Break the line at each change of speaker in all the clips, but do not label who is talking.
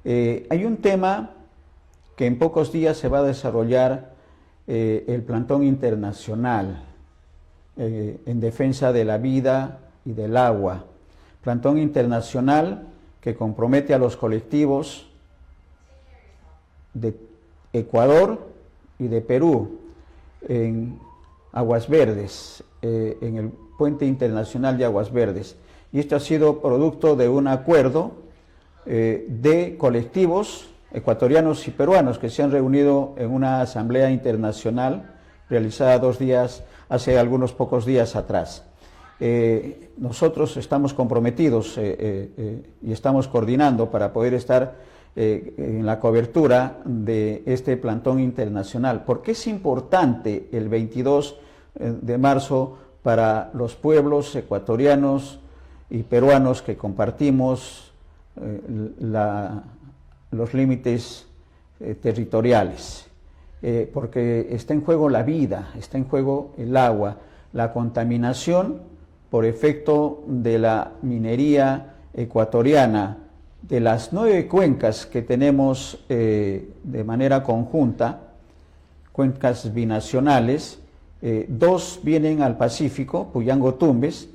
Hay un tema que en pocos días se va a desarrollar, el plantón internacional en defensa de la vida y del agua. Plantón internacional que compromete a los colectivos de Ecuador y de Perú en Aguas Verdes, en el Puente Internacional de Aguas Verdes. Y esto ha sido producto de un acuerdo de colectivos ecuatorianos y peruanos que se han reunido en una asamblea internacional realizada hace algunos pocos días atrás. Nosotros estamos comprometidos y estamos coordinando para poder estar en la cobertura de este plantón internacional. ¿Por qué es importante el 22 de marzo para los pueblos ecuatorianos y peruanos que compartimos los límites territoriales? Porque está en juego la vida, está en juego el agua, la contaminación por efecto de la minería ecuatoriana. De las 9 cuencas que tenemos de manera conjunta, cuencas binacionales, 2 vienen al Pacífico, Puyango-Tumbes,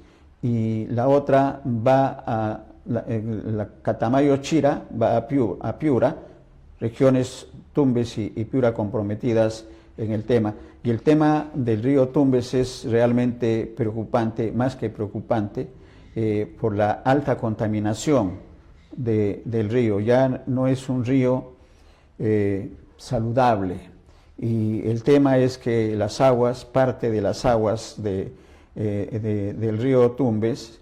y la otra va a la Catamayo-Chira, va a Piura, regiones Tumbes y Piura comprometidas en el tema. Y el tema del río Tumbes es realmente preocupante, más que preocupante, por la alta contaminación del río. Ya no es un río saludable, y el tema es que las aguas, parte de las aguas del río Tumbes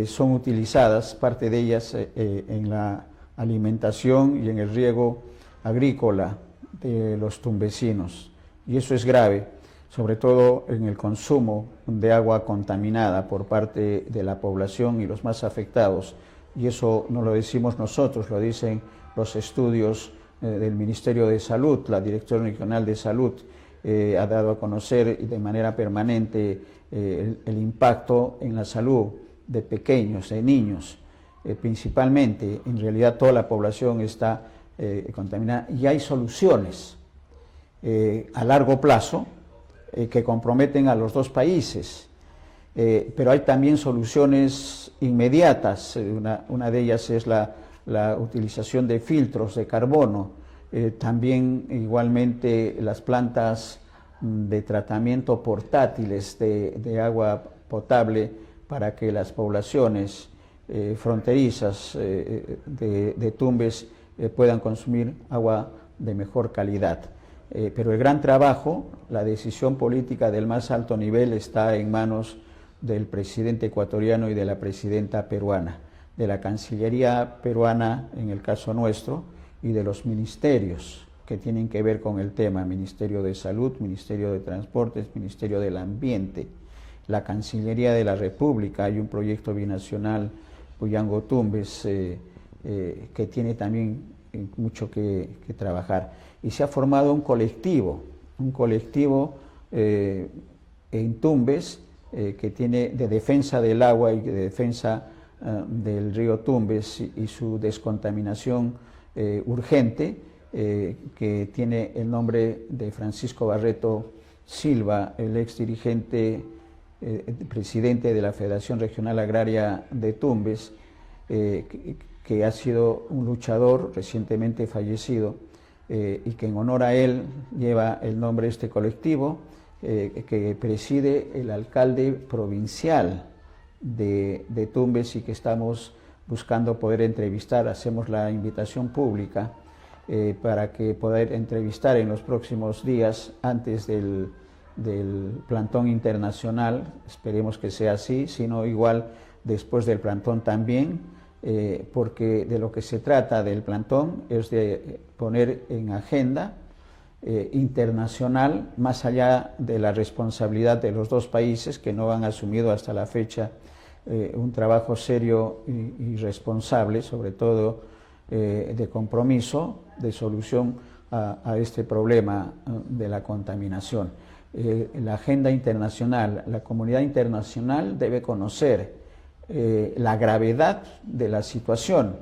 son utilizadas, parte de ellas en la alimentación y en el riego agrícola de los tumbesinos, y eso es grave, sobre todo en el consumo de agua contaminada por parte de la población y los más afectados. Y eso no lo decimos nosotros, lo dicen los estudios del Ministerio de Salud. La Dirección Regional de Salud ha dado a conocer de manera permanente el impacto en la salud de pequeños, de niños, principalmente. En realidad toda la población está contaminada, y hay soluciones a largo plazo que comprometen a los dos países. Pero hay también soluciones inmediatas. Una de ellas es la utilización de filtros de carbono, también igualmente las plantas de tratamiento portátiles de agua potable para que las poblaciones fronterizas de Tumbes puedan consumir agua de mejor calidad. Pero el gran trabajo, la decisión política del más alto nivel está en manos del presidente ecuatoriano y de la presidenta peruana, de la Cancillería peruana en el caso nuestro, y de los ministerios que tienen que ver con el tema: Ministerio de Salud, Ministerio de Transportes, Ministerio del Ambiente, la Cancillería de la República. Hay un proyecto binacional Puyango-Tumbes que tiene también mucho que trabajar, y se ha formado un colectivo en Tumbes que tiene de defensa del agua y de defensa del río Tumbes y su descontaminación urgente, que tiene el nombre de Francisco Barreto Silva, el ex dirigente, presidente de la Federación Regional Agraria de Tumbes, que ha sido un luchador recientemente fallecido, y que en honor a él lleva el nombre de este colectivo, que preside el alcalde provincial de Tumbes, y que estamos buscando poder entrevistar. Hacemos la invitación pública para que poder entrevistar en los próximos días, antes del plantón internacional. Esperemos que sea así, sino igual después del plantón también, porque de lo que se trata del plantón es de poner en agenda internacional, más allá de la responsabilidad de los dos países, que no han asumido hasta la fecha un trabajo serio y responsable, sobre todo de compromiso, de solución a este problema de la contaminación. La agenda internacional, la comunidad internacional debe conocer la gravedad de la situación,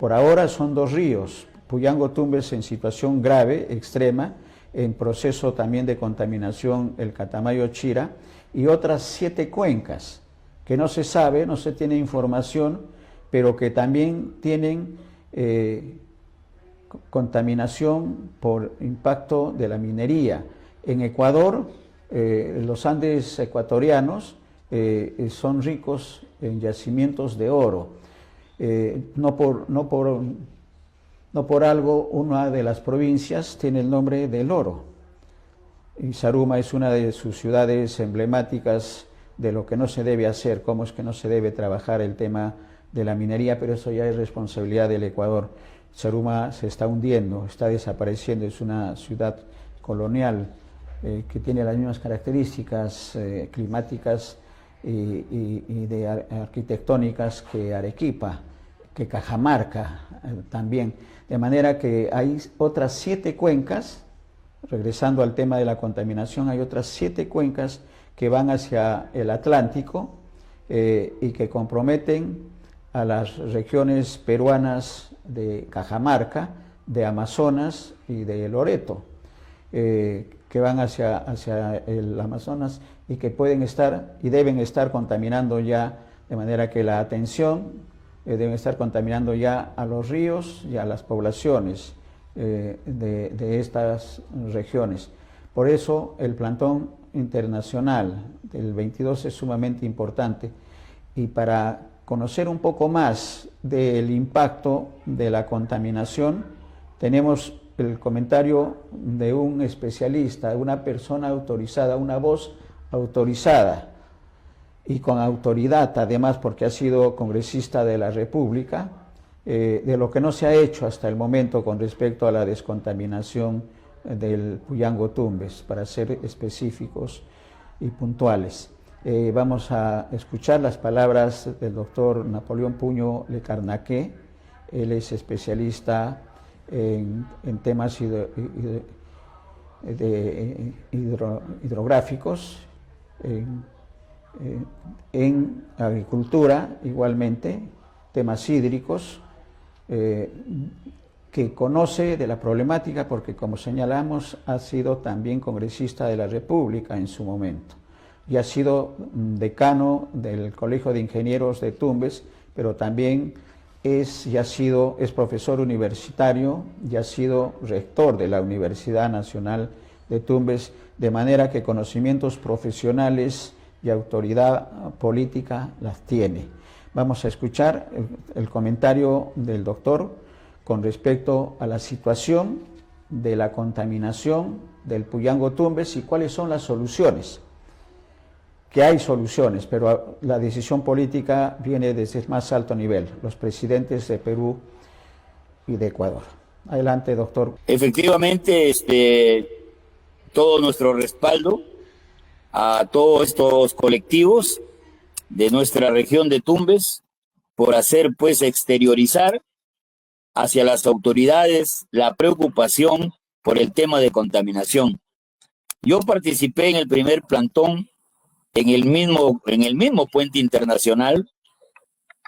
Por ahora son 2 ríos, Puyango-Tumbes en situación grave, extrema, en proceso también de contaminación el Catamayo-Chira, y otras 7 cuencas que no se sabe, no se tiene información, pero que también tienen contaminación por impacto de la minería. En Ecuador, los Andes ecuatorianos son ricos en yacimientos de oro. No por algo una de las provincias tiene el nombre del oro. Y Zaruma es una de sus ciudades emblemáticas de lo que no se debe hacer, cómo es que no se debe trabajar el tema de la minería, pero eso ya es responsabilidad del Ecuador. Zaruma se está hundiendo, está desapareciendo, es una ciudad colonial que tiene las mismas características climáticas y arquitectónicas que Arequipa, que Cajamarca también. De manera que hay otras 7 cuencas, regresando al tema de la contaminación, hay otras 7 cuencas que van hacia el Atlántico y que comprometen a las regiones peruanas de Cajamarca, de Amazonas y de Loreto, que van hacia el Amazonas y que pueden estar y deben estar contaminando ya, de manera que la atención deben estar contaminando ya a los ríos y a las poblaciones de estas regiones. Por eso el plantón internacional del 22 es sumamente importante, y para conocer un poco más del impacto de la contaminación tenemos el comentario de un especialista, una persona autorizada, una voz autorizada y con autoridad además, porque ha sido congresista de la República, de lo que no se ha hecho hasta el momento con respecto a la descontaminación del Puyango-Tumbes, para ser específicos y puntuales. Vamos a escuchar las palabras del doctor Napoleón Puño Lecarnaque. Él es especialista en temas hidrográficos, en agricultura igualmente, temas hídricos, que conoce de la problemática porque, como señalamos, ha sido también congresista de la República en su momento y ha sido decano del Colegio de Ingenieros de Tumbes, pero también es profesor universitario y ha sido rector de la Universidad Nacional de Tumbes, de manera que conocimientos profesionales y autoridad política las tiene. Vamos a escuchar el comentario del doctor con respecto a la situación de la contaminación del Puyango-Tumbes y cuáles son las soluciones. Que hay soluciones, pero la decisión política viene desde el más alto nivel, los presidentes de Perú y de Ecuador. Adelante, doctor.
Efectivamente, todo nuestro respaldo a todos estos colectivos de nuestra región de Tumbes por hacer, pues, exteriorizar hacia las autoridades la preocupación por el tema de contaminación. Yo participé en el primer plantón en el mismo puente internacional,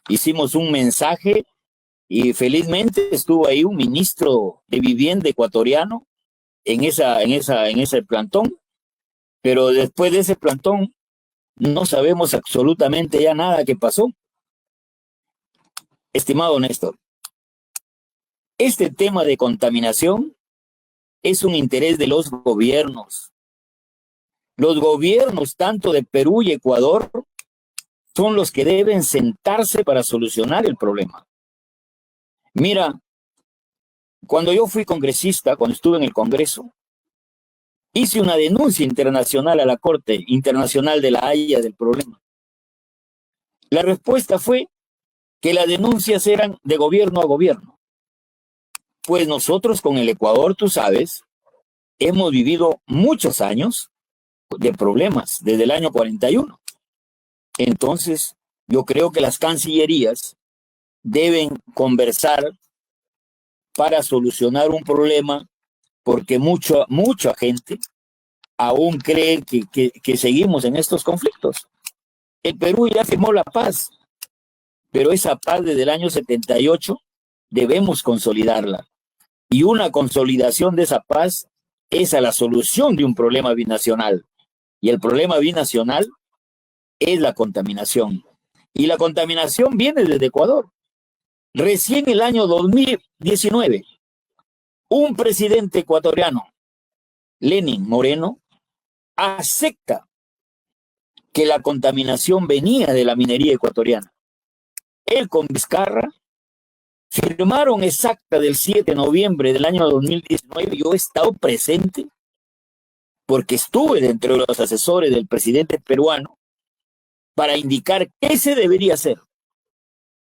hicimos un mensaje y felizmente estuvo ahí un ministro de vivienda ecuatoriano en ese plantón, pero después de ese plantón no sabemos absolutamente ya nada que pasó. Estimado Néstor, este tema de contaminación es un interés de los gobiernos. Los gobiernos, tanto de Perú y Ecuador, son los que deben sentarse para solucionar el problema. Mira, cuando yo fui congresista, cuando estuve en el Congreso, hice una denuncia internacional a la Corte Internacional de la Haya del problema. La respuesta fue que las denuncias eran de gobierno a gobierno. Pues nosotros con el Ecuador, tú sabes, hemos vivido muchos años de problemas desde el año 41. Entonces, yo creo que las cancillerías deben conversar para solucionar un problema, porque mucha gente aún cree que seguimos en estos conflictos. El Perú ya firmó la paz, pero esa paz desde el año 78 debemos consolidarla. Y una consolidación de esa paz es a la solución de un problema binacional. Y el problema binacional es la contaminación. Y la contaminación viene desde Ecuador. Recién el año 2019, un presidente ecuatoriano, Lenín Moreno, acepta que la contaminación venía de la minería ecuatoriana. Él con Vizcarra firmaron exacta del 7 de noviembre del año 2019. Yo he estado presente porque estuve dentro de los asesores del presidente peruano para indicar qué se debería hacer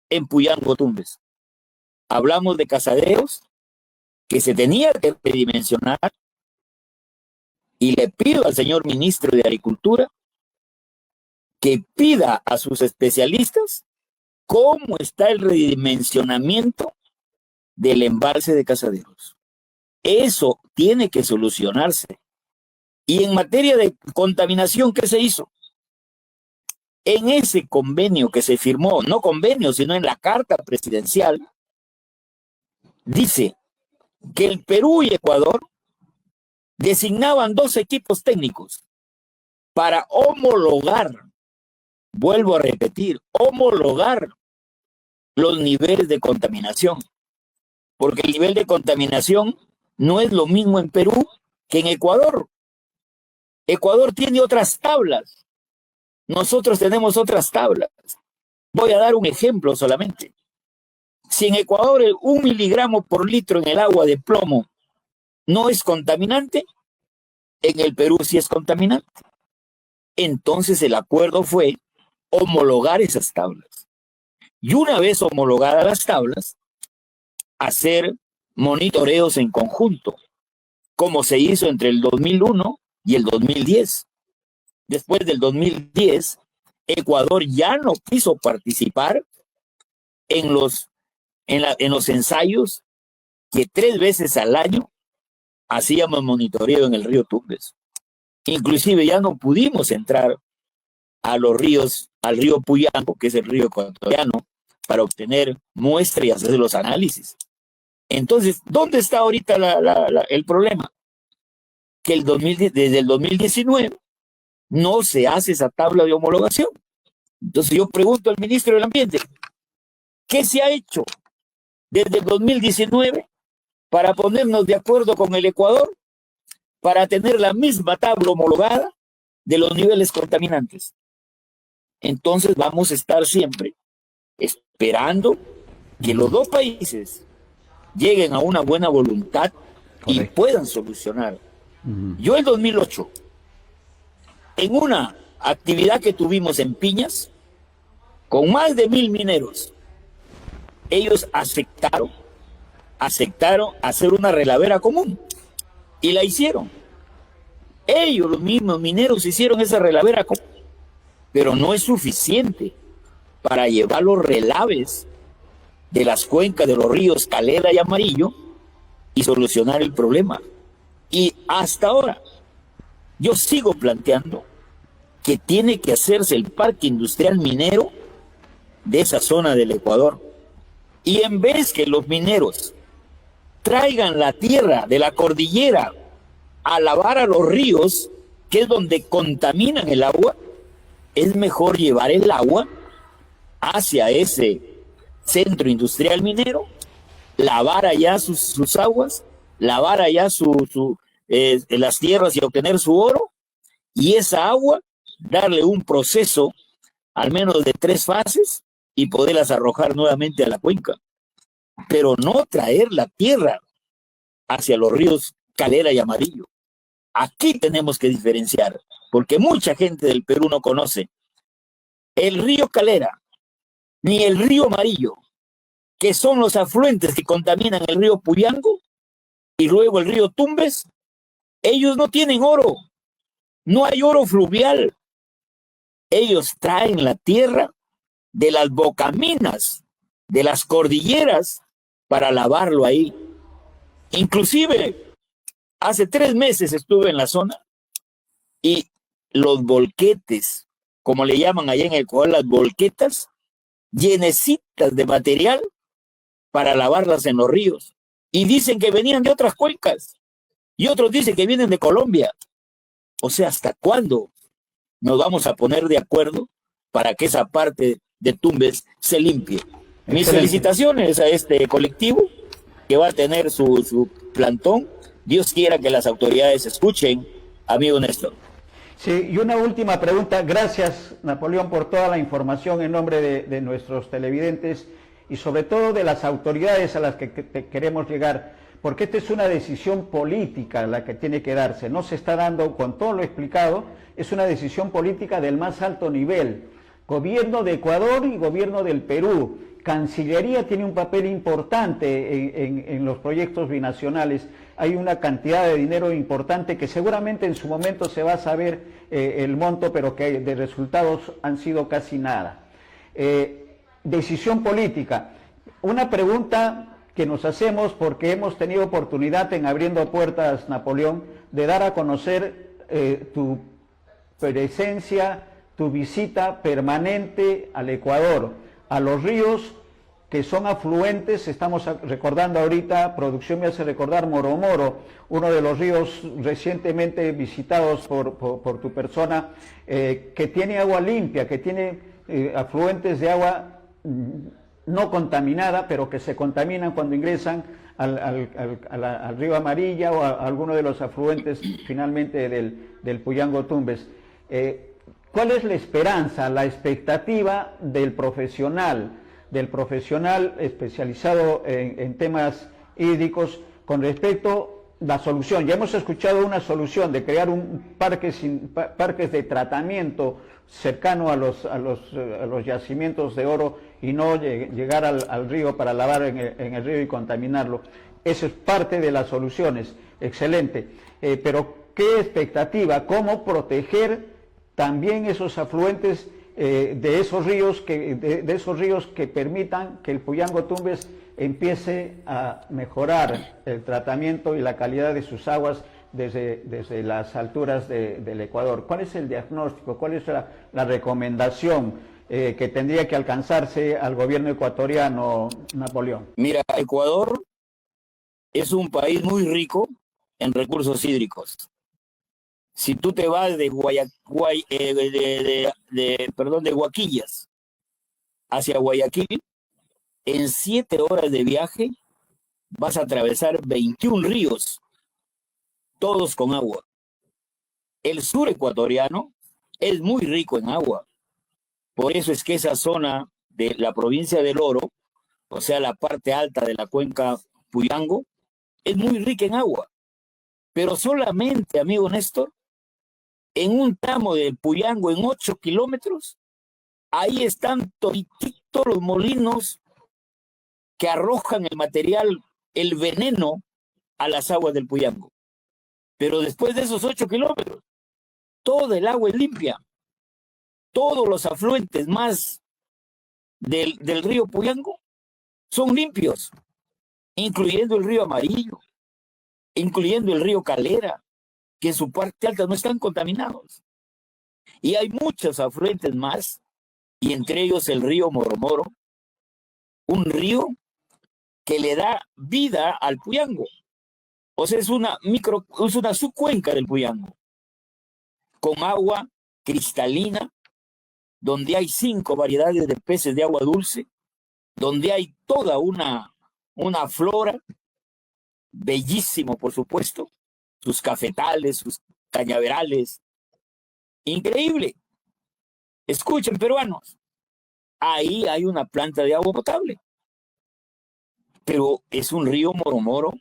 en Puyango, Tumbes. Hablamos de casaderos que se tenía que redimensionar y le pido al señor ministro de Agricultura que pida a sus especialistas cómo está el redimensionamiento del embalse de Casaderos. Eso tiene que solucionarse. Y en materia de contaminación, ¿qué se hizo? En ese convenio que se firmó, no convenio, sino en la carta presidencial, dice que el Perú y Ecuador designaban 2 equipos técnicos para homologar, vuelvo a repetir, homologar los niveles de contaminación. Porque el nivel de contaminación no es lo mismo en Perú que en Ecuador. Ecuador tiene otras tablas. Nosotros tenemos otras tablas. Voy a dar un ejemplo solamente. Si en Ecuador el 1 miligramo por litro en el agua de plomo no es contaminante, en el Perú sí es contaminante. Entonces el acuerdo fue homologar esas tablas. Y una vez homologadas las tablas, hacer monitoreos en conjunto, como se hizo entre el 2001 y el 2010. Después del 2010, Ecuador ya no quiso participar en los ensayos que 3 veces al año hacíamos monitoreo en el río Tumbes. Inclusive ya no pudimos entrar a los ríos, al río Puyango, que es el río ecuatoriano, para obtener muestras y hacer los análisis. Entonces, ¿dónde está ahorita el problema? Que desde el 2019 no se hace esa tabla de homologación. Entonces yo pregunto al ministro del Ambiente, ¿qué se ha hecho desde el 2019 para ponernos de acuerdo con el Ecuador para tener la misma tabla homologada de los niveles contaminantes? Entonces vamos a estar siempre esperando que los 2 países lleguen a una buena voluntad y puedan solucionar. Yo en 2008, en una actividad que tuvimos en Piñas, con más de 1000 mineros, ellos aceptaron hacer una relavera común y la hicieron. Ellos, los mismos mineros, hicieron esa relavera común, pero no es suficiente para llevar los relaves de las cuencas de los ríos Calera y Amarillo y solucionar el problema. Y hasta ahora yo sigo planteando que tiene que hacerse el parque industrial minero de esa zona del Ecuador. Y en vez que los mineros traigan la tierra de la cordillera a lavar a los ríos, que es donde contaminan el agua, es mejor llevar el agua hacia ese centro industrial minero, lavar allá sus aguas, lavar allá las tierras y obtener su oro, y esa agua darle un proceso al menos de 3 fases y poderlas arrojar nuevamente a la cuenca, pero no traer la tierra hacia los ríos Calera y Amarillo. Aquí tenemos que diferenciar, porque mucha gente del Perú no conoce el río Calera ni el río Amarillo, que son los afluentes que contaminan el río Puyango y luego el río Tumbes. Ellos no tienen oro, no hay oro fluvial. Ellos traen la tierra de las bocaminas, de las cordilleras, para lavarlo ahí. Inclusive, hace 3 meses estuve en la zona y los volquetes, como le llaman allá en Ecuador, las volquetas, llenecitas de material para lavarlas en los ríos. Y dicen que venían de otras cuencas. Y otros dicen que vienen de Colombia. O sea, ¿hasta cuándo nos vamos a poner de acuerdo para que esa parte de Tumbes se limpie? Mis
Excelente.
felicitaciones a este colectivo que va a tener su plantón. Dios quiera que las autoridades escuchen, amigo Néstor.
Sí, y una última pregunta. Gracias, Napoleón, por toda la información en nombre de nuestros televidentes y sobre todo de las autoridades a las que queremos llegar, porque esta es una decisión política la que tiene que darse. No se está dando, con todo lo explicado, es una decisión política del más alto nivel. Gobierno de Ecuador y gobierno del Perú. Cancillería tiene un papel importante en los proyectos binacionales. Hay una cantidad de dinero importante que seguramente en su momento se va a saber el monto, pero que de resultados han sido casi nada. Decisión política. Una pregunta que nos hacemos porque hemos tenido oportunidad en Abriendo Puertas, Napoleón, de dar a conocer tu presencia, tu visita permanente al Ecuador, a los ríos que son afluentes. Estamos recordando ahorita, producción me hace recordar Moromoro, uno de los ríos recientemente visitados por tu persona, que tiene agua limpia, que tiene afluentes de agua no contaminada, pero que se contaminan cuando ingresan al río Amarilla o a alguno de los afluentes finalmente del Puyango Tumbes. ¿Cuál es la esperanza, la expectativa del profesional especializado en temas hídricos con respecto a la solución? Ya hemos escuchado una solución de crear parques de tratamiento cercano a los yacimientos de oro y no llegar al río para lavar en el río y contaminarlo. Eso es parte de las soluciones, excelente. Pero ¿qué expectativa? ¿Cómo proteger también esos afluentes de esos ríos que permitan que el Puyango Tumbes empiece a mejorar el tratamiento y la calidad de sus aguas desde las alturas del Ecuador? ¿Cuál es el diagnóstico? ¿Cuál es la recomendación que tendría que alcanzarse al gobierno ecuatoriano, Napoleón?
Mira, Ecuador es un país muy rico en recursos hídricos. Si tú te vas de Huaquillas hacia Guayaquil, en 7 horas de viaje vas a atravesar 21 ríos, todos con agua. El sur ecuatoriano es muy rico en agua. Por eso es que esa zona de la provincia del Oro, o sea, la parte alta de la cuenca Puyango, es muy rica en agua. Pero solamente, amigo Néstor, en un tramo del Puyango, en 8 kilómetros, ahí están todititos los molinos que arrojan el material, el veneno, a las aguas del Puyango. Pero después de esos 8 kilómetros, toda el agua es limpia. Todos los afluentes más del río Puyango son limpios, incluyendo el río Amarillo, incluyendo el río Calera, que en su parte alta no están contaminados. Y hay muchos afluentes más, y entre ellos el río Moromoro, un río que le da vida al Puyango. O sea, es una subcuenca del Puyango, con agua cristalina, donde hay 5 variedades de peces de agua dulce, donde hay toda una flora, bellísimo, por supuesto, sus cafetales, sus cañaverales. Increíble. Escuchen, peruanos, ahí hay una planta de agua potable, pero es un río Moromoro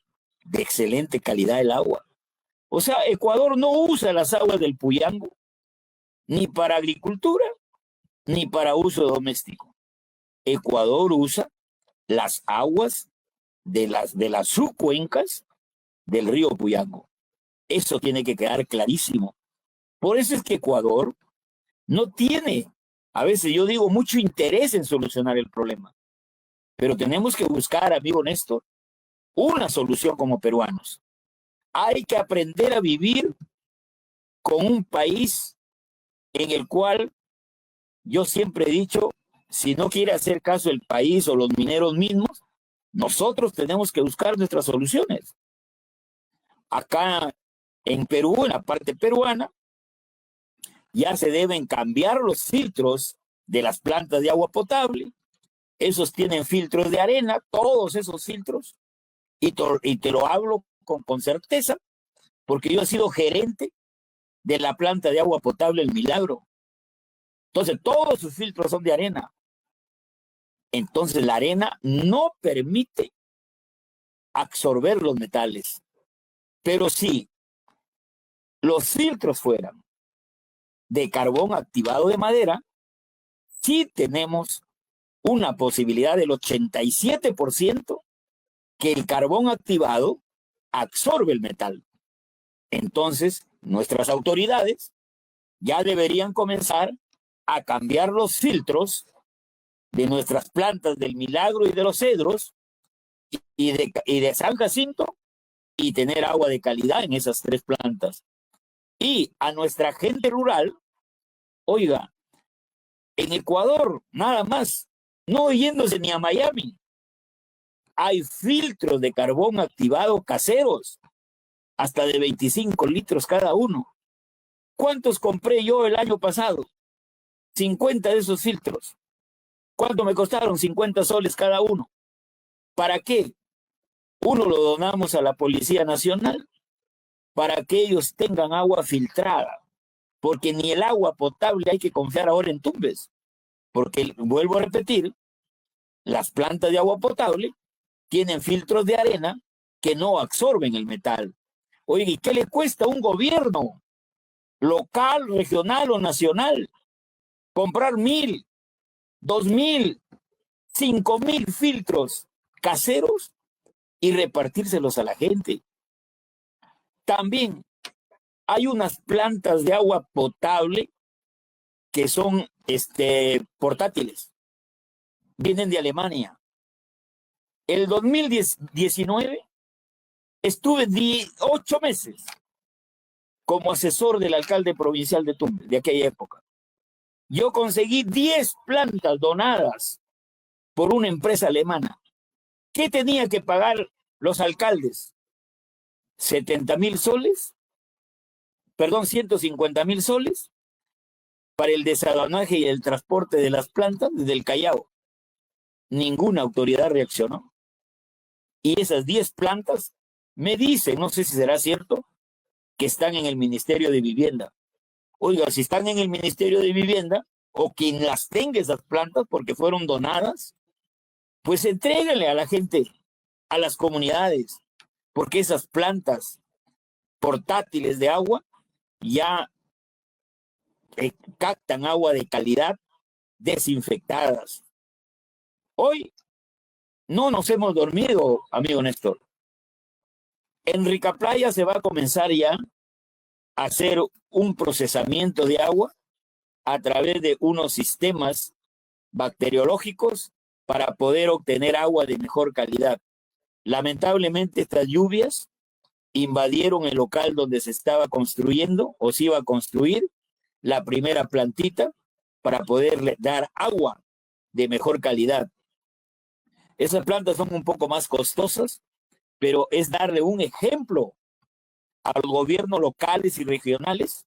de excelente calidad el agua. O sea, Ecuador no usa las aguas del Puyango ni para agricultura ni para uso doméstico. Ecuador usa las aguas de las subcuencas del río Puyango. Eso tiene que quedar clarísimo. Por eso es que Ecuador no tiene, a veces yo digo, mucho interés en solucionar el problema. Pero tenemos que buscar, amigo Néstor, una solución como peruanos. Hay que aprender a vivir con un país en el cual yo siempre he dicho, si no quiere hacer caso el país o los mineros mismos, Nosotros tenemos que buscar nuestras soluciones. Acá en Perú, en la parte peruana, ya se deben cambiar los filtros de las plantas de agua potable. Esos tienen filtros de arena, todos esos filtros, y te lo hablo con certeza, porque yo he sido gerente de la planta de agua potable El Milagro. Entonces, todos sus filtros son de arena. Entonces, la arena no permite absorber los metales. Pero si los filtros fueran de carbón activado de madera, sí tenemos una posibilidad del 87% que el carbón activado absorbe el metal. Entonces, nuestras autoridades ya deberían comenzar a cambiar los filtros de nuestras plantas del Milagro y de los Cedros y de San Jacinto, y tener agua de calidad en esas tres plantas. Y a nuestra gente rural, oiga, en Ecuador, nada más, no yéndose ni a Miami, hay filtros de carbón activado caseros, hasta de 25 litros cada uno. ¿Cuántos compré yo el año pasado? 50 de esos filtros. ¿Cuánto me costaron? 50 soles cada uno. ¿Para qué? Uno lo donamos a la Policía Nacional para que ellos tengan agua filtrada, porque ni el agua potable hay que confiar ahora en Tumbes, porque, vuelvo a repetir, las plantas de agua potable tienen filtros de arena que no absorben el metal. Oye, ¿y qué le cuesta a un gobierno local, regional o nacional comprar 1,000, 2,000, 5,000 filtros caseros y repartírselos a la gente? También hay unas plantas de agua potable que son portátiles. Vienen de Alemania. El 2019 estuve 8 meses como asesor del alcalde provincial de Tumbes de aquella época. Yo conseguí 10 plantas donadas por una empresa alemana. ¿Qué tenía que pagar los alcaldes? 70,000 soles, perdón, 150,000 soles para el desaduanaje y el transporte de las plantas desde el Callao. Ninguna autoridad reaccionó. Y esas 10 plantas me dicen, no sé si será cierto, que están en el Ministerio de Vivienda. Oiga, si están en el Ministerio de Vivienda, o quien las tenga esas plantas porque fueron donadas, pues entréguenle a la gente, a las comunidades, porque esas plantas portátiles de agua ya captan agua de calidad desinfectadas. Hoy no nos hemos dormido, amigo Néstor. En Ricaplaya se va a comenzar ya a hacer un procesamiento de agua a través de unos sistemas bacteriológicos para poder obtener agua de mejor calidad. Lamentablemente, estas lluvias invadieron el local donde se estaba construyendo o se iba a construir la primera plantita para poderle dar agua de mejor calidad. Esas plantas son un poco más costosas, pero es darle un ejemplo a los gobiernos locales y regionales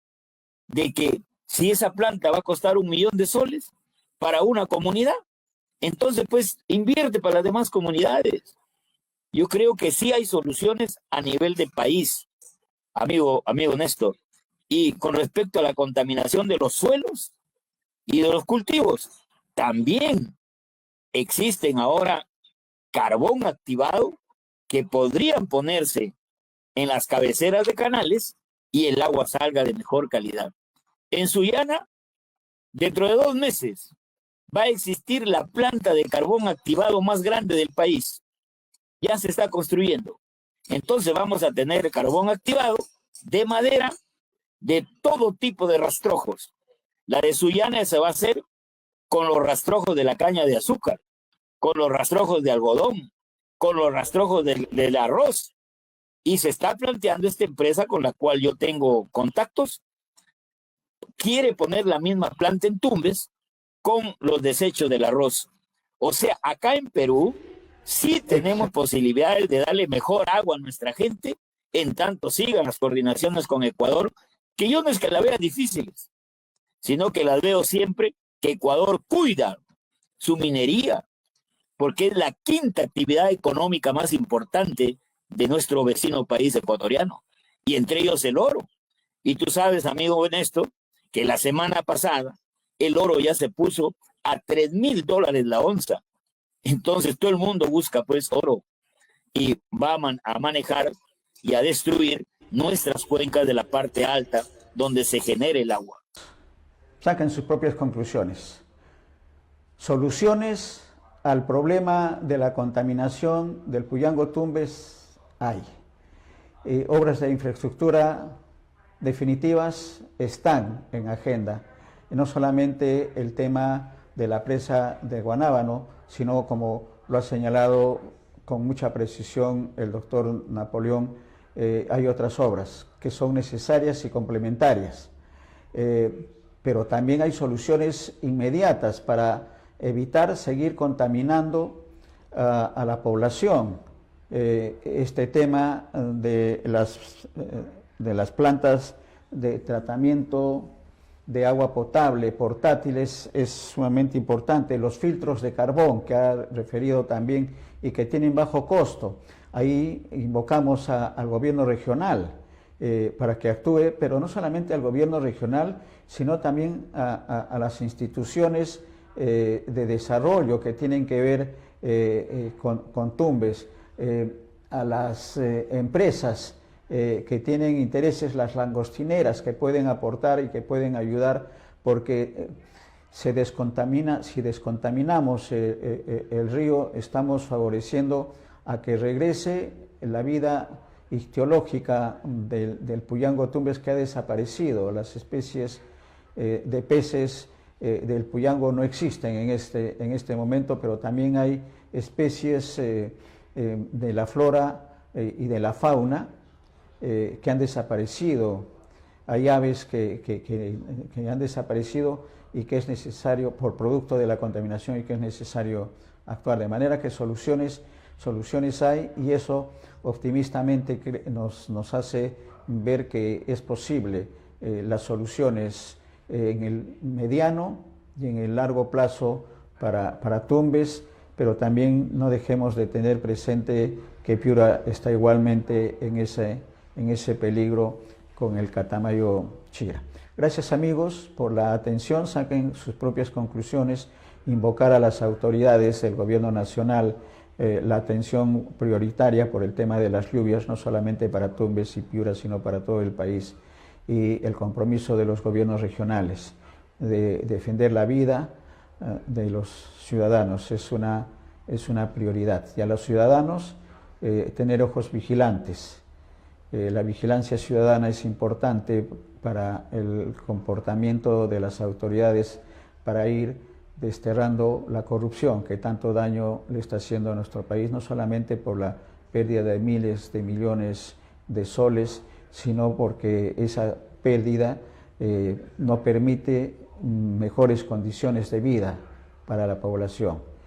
de que si esa planta va a costar 1,000,000 de soles para una comunidad, entonces pues invierte para las demás comunidades. Yo creo que sí hay soluciones a nivel de país, amigo Néstor. Y con respecto a la contaminación de los suelos y de los cultivos, también existen ahora carbón activado que podrían ponerse en las cabeceras de canales y el agua salga de mejor calidad. En Sullana, dentro de 2 meses, va a existir la planta de carbón activado más grande del país. Ya se está construyendo. Entonces vamos a tener carbón activado de madera de todo tipo de rastrojos. La de Sullana se va a hacer con los rastrojos de la caña de azúcar, con los rastrojos de algodón, con los rastrojos del arroz. Y se está planteando esta empresa con la cual yo tengo contactos, quiere poner la misma planta en Tumbes con los desechos del arroz. O sea, acá en Perú Sí tenemos posibilidades de darle mejor agua a nuestra gente, en tanto sigan las coordinaciones con Ecuador, que yo no es que las vea difíciles, sino que las veo siempre que Ecuador cuida su minería, porque es la quinta actividad económica más importante de nuestro vecino país ecuatoriano, y entre ellos el oro. Y tú sabes, amigo Ernesto, que la semana pasada el oro ya se puso a $3,000 la onza. Entonces todo el mundo busca pues oro y va a manejar y a destruir nuestras cuencas de la parte alta donde se genere el agua.
Saquen sus propias conclusiones. Soluciones al problema de la contaminación del Puyango Tumbes hay. Obras de infraestructura definitivas están en agenda. Y no solamente el tema de la presa de Guanábano, sino como lo ha señalado con mucha precisión el doctor Napoleón, hay otras obras que son necesarias y complementarias. Pero también hay soluciones inmediatas para evitar seguir contaminando a la población. Este tema de las plantas de tratamiento de agua potable portátiles es sumamente importante. Los filtros de carbón que ha referido también y que tienen bajo costo. Ahí invocamos al gobierno regional para que actúe, pero no solamente al gobierno regional, sino también a las instituciones de desarrollo que tienen que ver con Tumbes, a las empresas que tienen intereses, las langostineras, que pueden aportar y que pueden ayudar, porque si descontaminamos el río, estamos favoreciendo a que regrese la vida ictiológica del Puyango Tumbes, que ha desaparecido. Las especies de peces del Puyango no existen en este momento, pero también hay especies de la flora y de la fauna que han desaparecido. Hay aves que han desaparecido y que es necesario, por producto de la contaminación, y que es necesario actuar. De manera que soluciones hay, y eso optimistamente nos hace ver que es posible las soluciones en el mediano y en el largo plazo para Tumbes, pero también no dejemos de tener presente que Piura está igualmente en ese peligro con el Catamayo Chira. Gracias, amigos, por la atención. Saquen sus propias conclusiones. Invocar a las autoridades del gobierno nacional la atención prioritaria por el tema de las lluvias, no solamente para Tumbes y Piura, sino para todo el país, y el compromiso de los gobiernos regionales de defender la vida de los ciudadanos es una prioridad. Y a los ciudadanos tener ojos vigilantes. La vigilancia ciudadana es importante para el comportamiento de las autoridades, para ir desterrando la corrupción que tanto daño le está haciendo a nuestro país, no solamente por la pérdida de miles de millones de soles, sino porque esa pérdida no permite mejores condiciones de vida para la población.